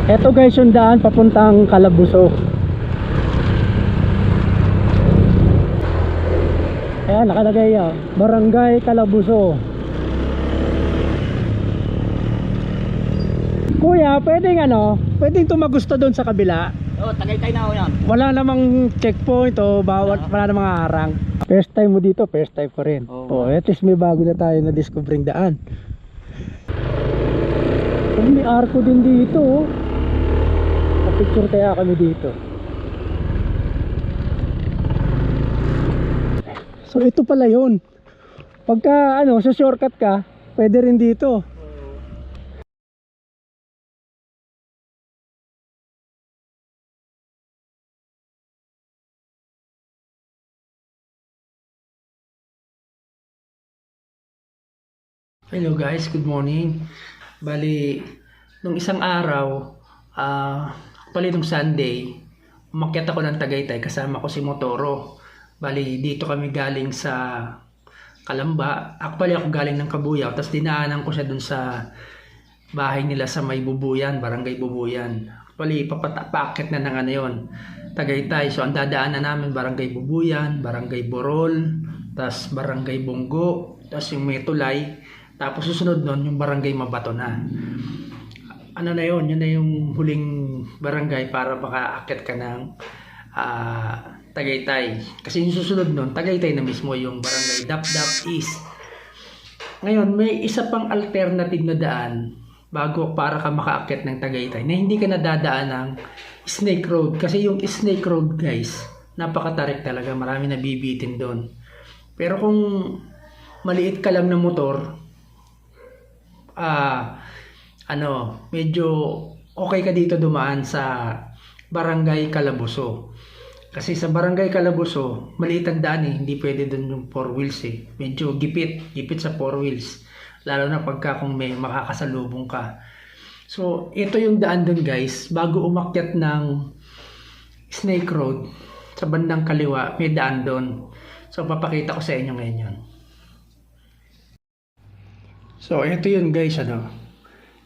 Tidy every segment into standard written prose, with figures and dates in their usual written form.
Eto guys yung daan papuntang Calabuso. Ayan, nakalagay Barangay Calabuso. Kuya, pwedeng tumagusto doon sa kabila. Oh, Tagaytay na ako yan. Wala namang checkpoint o bawat wala namang harang. First time mo dito, first time ko rin. Oo. At least may bago na tayo na discovering daan. May arko din dito. Picture kaya kami dito. So ito pala yun. Pagka sa shortcut ka, pwede rin dito. Hello guys, good morning. Bali, nung isang araw, actually nung Sunday, umakyat ako ng Tagaytay kasama ko si Motoro. Bali, dito kami galing sa Calamba. Actually ako galing ng Cabuyao, tapos dinaanan ko siya dun sa bahay nila sa May Bubuyan, Barangay Bubuyan. Actually, papakit na ng yun, Tagaytay. So ang dadaanan namin, Barangay Bubuyan, Barangay Borol, tapos Barangay Bunggo, tapos yung may tulay. Tapos susunod nun yung Barangay Mabato na. Ano na yun? Yun na yung huling barangay para makaakit ka ng Tagaytay. Kasi yung susunod nun, Tagaytay na mismo yung Barangay Dapdap East. Ngayon, may isa pang alternative na daan bago para ka makaakit ng Tagaytay na hindi ka nadadaan ng Snake Road. Kasi yung Snake Road guys, napakatarik talaga. Marami nabibitin doon. Pero kung maliit ka lang ng motor, medyo okay ka dito dumaan sa Barangay Calabuso. Kasi sa Barangay Calabuso, maliit ang daan hindi pwede doon yung 4 wheels Medyo gipit sa 4 wheels. Lalo na pagka kung may makakasalubong ka. So, ito yung daan doon guys. Bago umakyat ng Snake Road, sa bandang kaliwa, may daan doon. So, papakita ko sa inyo ngayon yun. So, ito yun guys,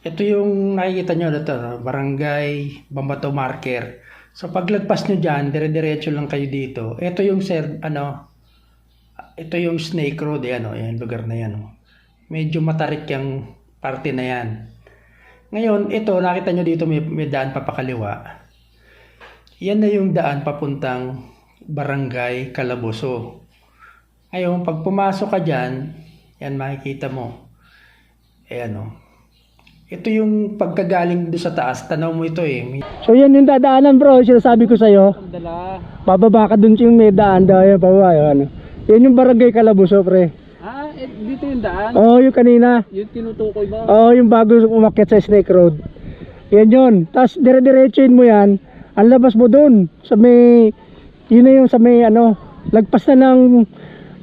Ito yung nakikita nyo dito, Barangay Bambato Marker. So, paglagpas nyo dyan, dire-diretso lang kayo dito. Ito yung, ito yung Snake Road, yung lugar na yan, Medyo matarik yung parte na yan. Ngayon, ito, nakita nyo dito, may daan papakaliwa. Yan na yung daan papuntang Barangay Calabuso. Ngayon, pag pumasok ka dyan, yan makikita mo. Ayan Ito yung pagkagaling doon sa taas. Tanaw mo ito So yan yung dadaanan bro. Sinasabi ko sa'yo. Bababa ka doon yung may daan daw. Yan pababa. Yan yung Barangay Calabuso pre. Dito yung daan? Oo, yung kanina. Yung tinutukoy ba? Oo, yung bago umakyat sa Snake Road. Yan yun. Tapos dire-diretsuin mo yan. Ang labas mo doon. Sa may, yun na yung sa may lagpas na ng,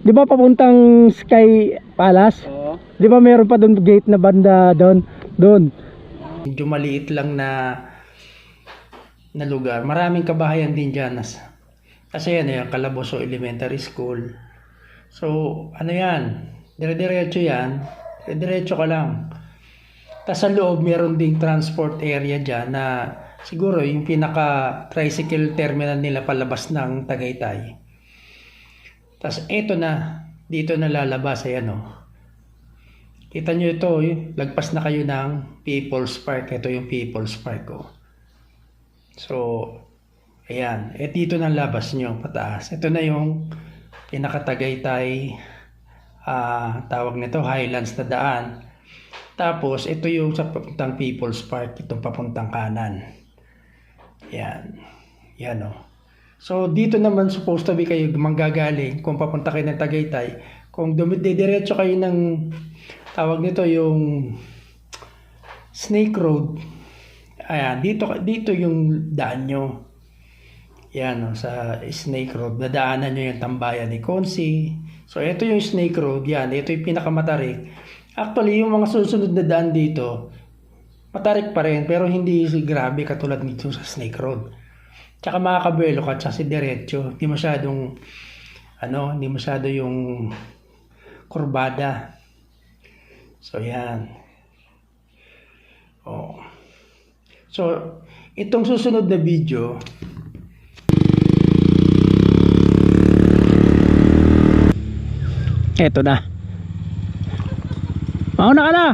di ba papuntang Sky Palace? Oo. Di ba meron pa doon gate na banda doon? Medyo maliit lang na lugar. Maraming kabahayan din dyan. Kasi yan Calabuso Elementary School. So, yan? Dire-diretso yan. Dire-diretso ka lang. Tapos sa loob, meron ding transport area dyan na siguro yung pinaka-tricycle terminal nila palabas ng Tagaytay. Tapos eto na. Dito na lalabas. Kita nyo ito, lagpas na kayo ng People's Park. Ito yung People's Park So, ayan. Dito na labas nyo, pataas. Ito na yung pinaka-Tagaytay, tawag nito, Highlands na daan. Tapos, ito yung sa papuntang People's Park, itong papuntang kanan. Yan. So, dito naman supposed to be kayo manggagaling kung papunta kayo ng Tagaytay. Kung diretso kayo ng tawag nito yung Snake Road. Ayan, dito yung daan nyo. Yan sa Snake Road. Nadaanan nyo yung tambayan ni Consi. So, ito yung Snake Road. Yan, ito yung pinakamatarik. Actually, yung mga susunod na daan dito, matarik pa rin, pero hindi grabe katulad nito sa Snake Road. Tsaka makakabelo ka, tsaka si diretso. Hindi masyado yung kurbada. So, yan. So, itong susunod na video, eto na. Mauna ka na.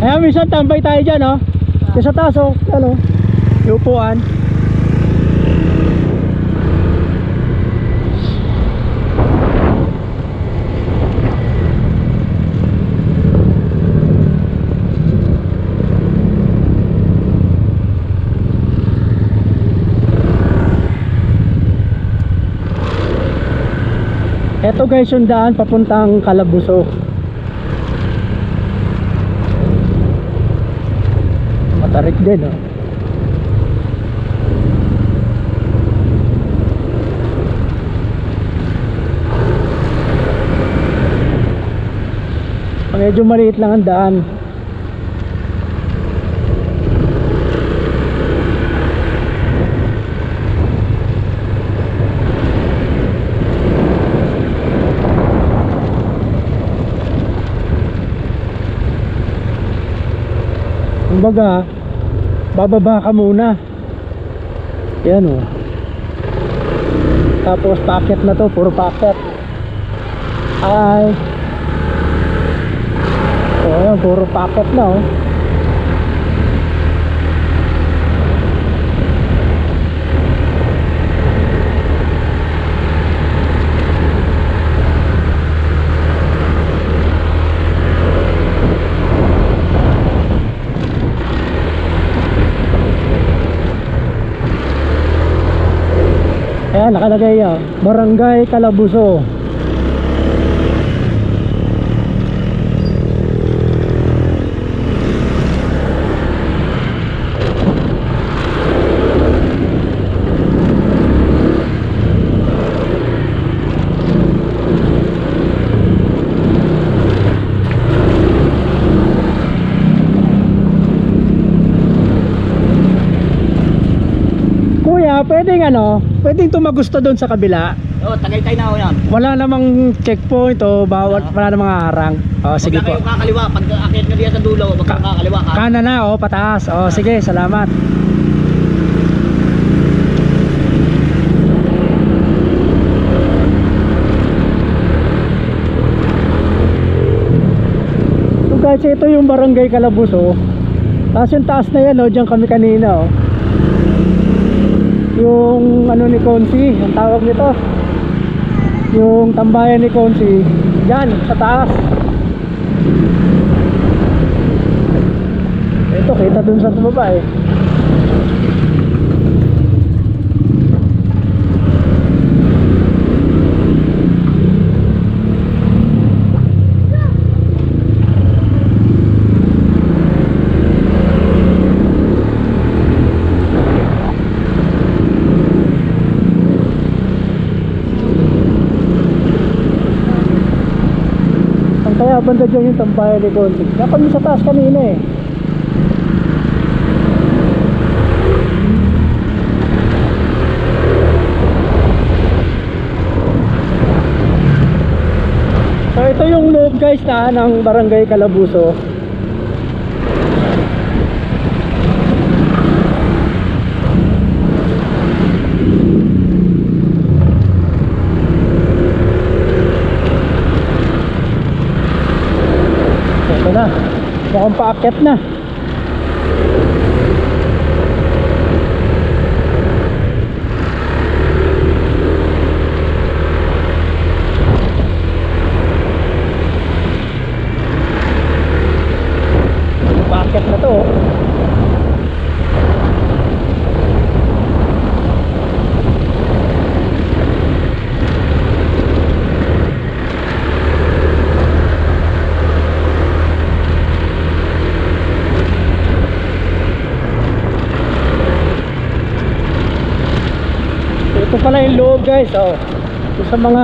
Ayan, minsan tambay tayo dyan, oh. Yung sa taas, oh. Ano? Yung upuan. Eto guys, yung daan papuntang Calabuso. Matarik din, oh. Medyo maliit lang ang daan. Kumbaga, bababa ka muna. Yan, oh. Tapos packet na to, puro packet. Ay. So ayan, puro packet na, oh. Ayan, nakalagay yan, Barangay Calabuso. Kuya, pwedeng ano, pwedeng tumagusto doon sa kabila. Oh, Tagaytay na ako yan. Wala namang checkpoint o bawat, wala namang harang. Oh, sige Huwag po. na kayong kakaliwa. Pag akit ka diyan sa dulo, huwag kang kakaliwa ka. Kanan na, oh, pataas. Oh, sige, salamat. So guys, ito yung Barangay Calabuso. Tapos yung taas na yan, oh, dyan kami kanina, oh. Yung ano ni Consi, ang tawag nito, yung tambayan ni Consi, dyan sa taas. Ito, kita dun sa baba, eh. Kaya banda dyan yung tambayan ni Consi. Kaya kami sa taas kanina, eh. So ito yung loob guys na ng Barangay Calabuso. Ito na, mukhang paakyat na. Paakyat na to, oh. Ito pala yung loob guys, oh. Ito sa mga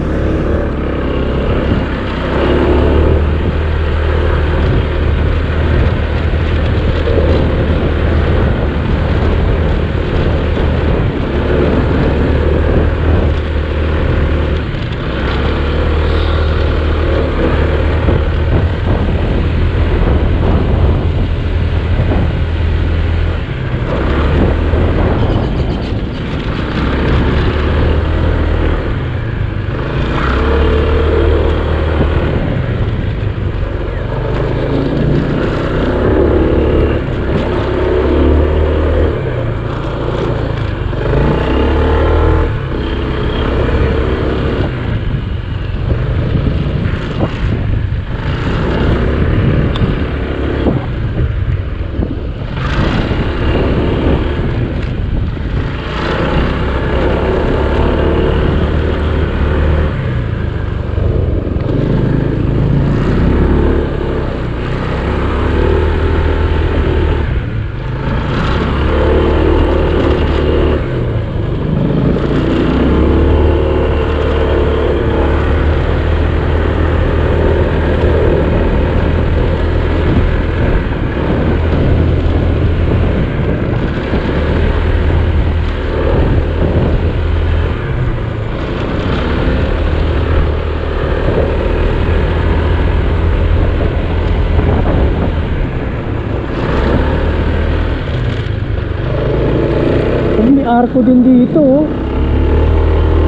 arko din dito. Oh.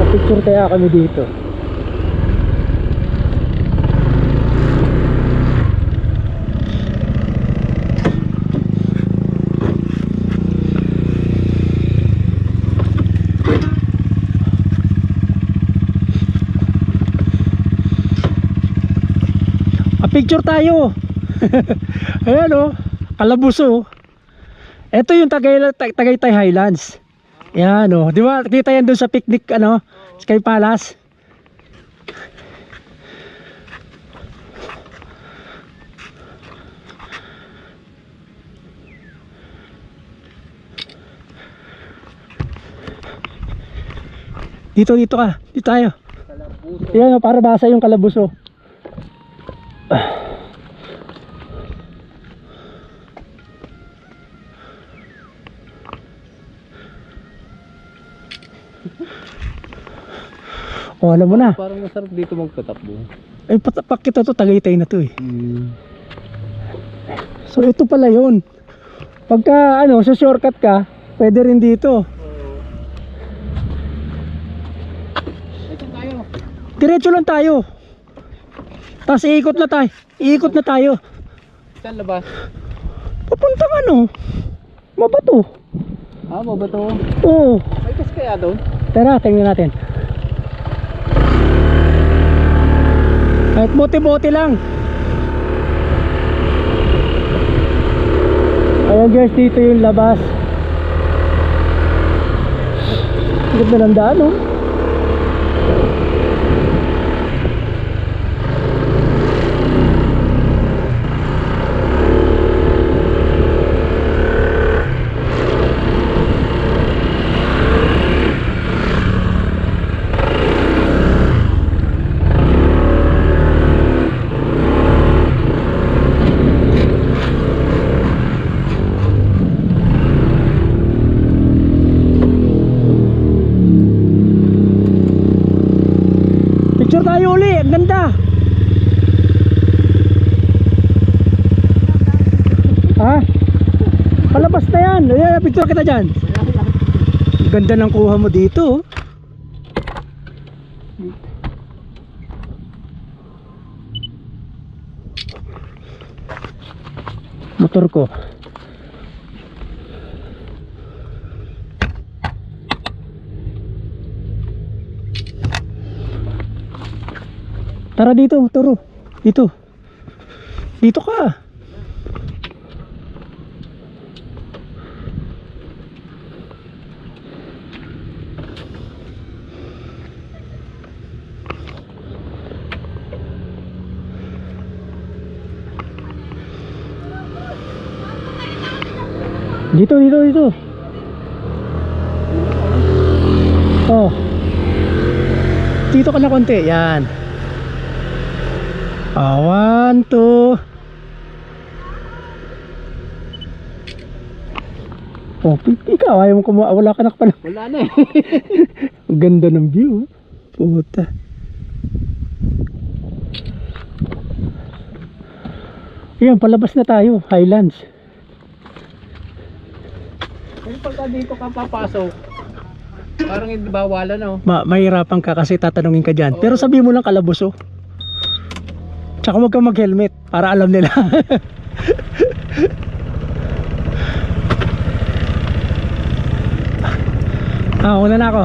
Kapicture kaya kami dito. Picture tayo. Ayan o, Calabuso. Ito yung Tagaytay Highlands. Yan o, di ba? Kita yan doon sa picnic, ano, Sky Palace. Dito ka. Dito tayo. Yan o, para basa yung Calabuso. O alam mo na. Parang masarap dito magpatakbo. Ay patapak kita to, Tagaytay na to eh. So ito pala yun. Pagka ano, sa shortcut ka, pwede rin dito. Ito tayo. Diretso lang tayo. Tapos iikot na tayo. Iikot na tayo. Saan labas? Papuntang ano? Mabato. Ah, mabato. Oo. May kas kaya doon? Tara, tingnan natin. Kahit bote-bote lang. Ayan guys, dito yung labas. Ganda ng daan, oh. Picture tayo uli, ang ganda. Ha? Palabas na yan. Ayan, picture kita dyan. Ganda ng kuha mo dito. Motor ko. Tara dito, turo. Dito. Dito ka. Dito. Oh. Dito ka na konti. Yan. 1, 2. Oh, ikaw ayaw mo kumuha. Wala ka na pala. Wala na eh. Ang ganda ng view. Puta. Yan, palabas na tayo. Highlands. Pero pagka dito ka papasok, parang hindi bawalan, no? Mahirapan ka kasi tatanungin ka dyan. Pero sabi mo lang Calabuso. Tsaka huwag kang mag-helmet para alam nila. Una na ako.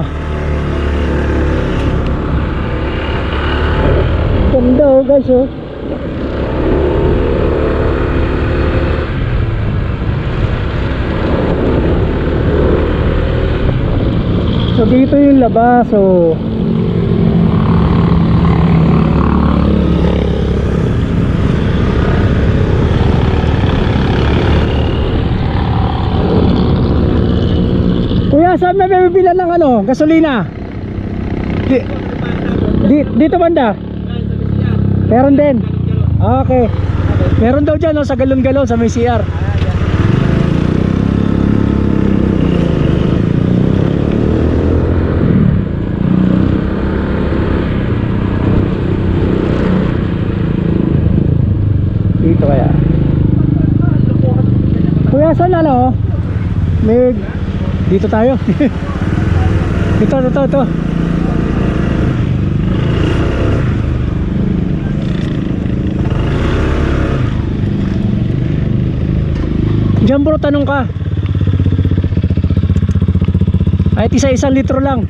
Ganda oh guys oh. So dito yung labas oh. Kuya, saan may bibilan ng ano, gasolina? Dito banda? Meron din? Okay. Meron daw dyan, no, sa galon-galon, sa may CR. Dito kaya. Kuya, saan ano? Dito tayo. Ito. Diyan bro, tanong ka. Kahit isa-isang litro lang.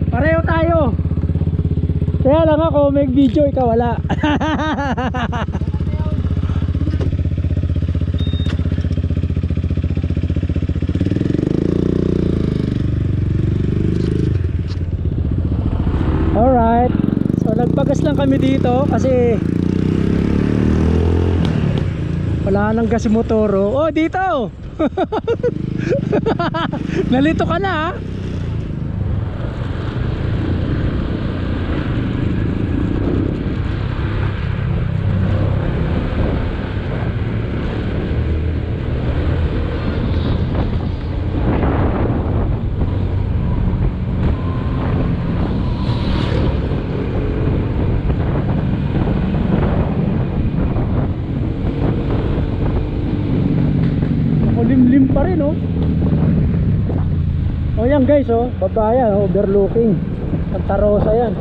Pareho tayo. Kaya lang ako may video, ikaw wala. Alright. So nagpagas lang kami dito kasi wala nang gas motoro. Oh, dito. Nalito ka na ha. Limlim pa rin oh. Oh yan guys oh, babaya overlooking Santa Rosa yan.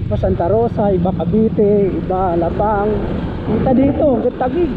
Iba Santa Rosa, iba Cavite, iba Alabang. Kita dito, hanggang Taguig.